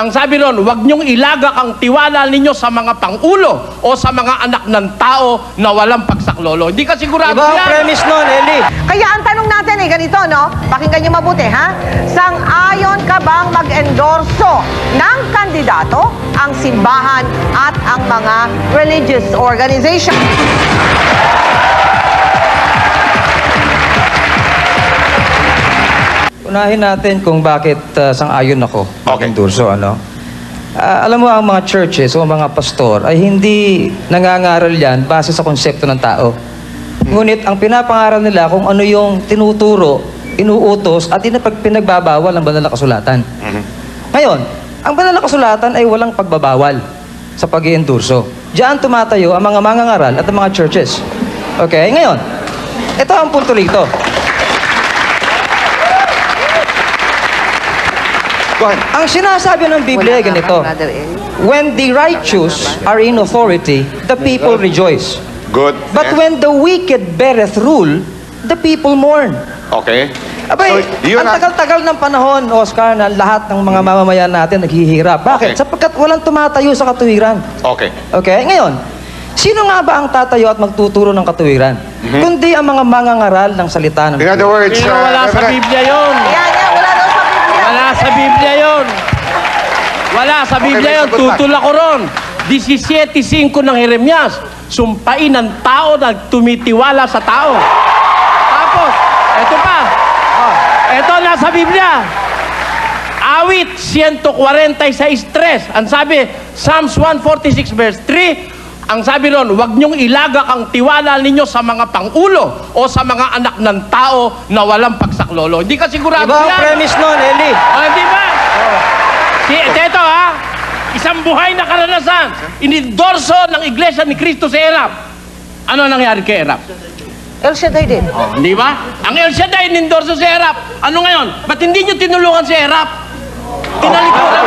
Ang sabi ron, huwag niyong ilagak ang tiwala ninyo sa mga pangulo o sa mga anak ng tao na walang pagsaklolo. Hindi ka sigurado Iba ang yan. premise nun, Eli. Kaya ang tanong natin ay ganito, no? Pakinggan niyo mabuti, ha? Sang-ayon ka bang mag-endorso ng kandidato ang simbahan at ang mga religious organization? Unahin natin kung bakit sang-ayon ako mag-endorso, ano? Alam mo, ang mga churches o mga pastor ay hindi nangangaral yan base sa konsepto ng tao. Ngunit ang pinapangaral nila kung ano yung tinuturo, inuutos at pinagbabawal ng banal na kasulatan. Ngayon, ang banal na kasulatan ay walang pagbabawal sa pag-iendorso. Diyan tumatayo ang mga mangangaral at ang mga churches. Okay? Ngayon, ito ang punto rito. Ang sinasabi ng Biblia ay ganito, when the righteous are in authority, the people rejoice. Good. But when the wicked beareth rule, the people mourn. Okay. Abay, yun ang tagal-tagal ng panahon, Oscar, na lahat ng mga mamamayan natin naghihirap. Bakit? Okay. Sapagkat walang tumatayo sa katuwiran. Okay. Okay? Ngayon, sino nga ba ang tatayo at magtuturo ng katuwiran? Kundi ang mga mangangaral ng salita ng In other words, Pero wala sa Biblia yun. Yan, wala daw sa Biblia. Wala sa Biblia yun. Wala sa Biblia yun. Tutol ako ron. 17:5 ng Jeremias. Sumpain ng tao na tumitiwala sa tao. Tapos, eto pa. Eto nasa Biblia. Awit 146:3. Ang sabi, Psalms 146 verse 3, ang sabi ron, huwag niyong ilagak ang tiwala ninyo sa mga pangulo o sa mga anak ng tao na walang pagsaklolo. Hindi ka sigurado Iba ang yan. premise nun, Eli. Di ba? Ito ha, isang buhay na karanasan. Inidorso ng Iglesia ni Cristo sa Erap. Ano nangyari kay Erap? El Shaddai din. Di ba? Ang El Shaddai inidorso sa Erap. Ano ngayon? Ba't hindi nyo tinulungan si Erap? Tinalikuran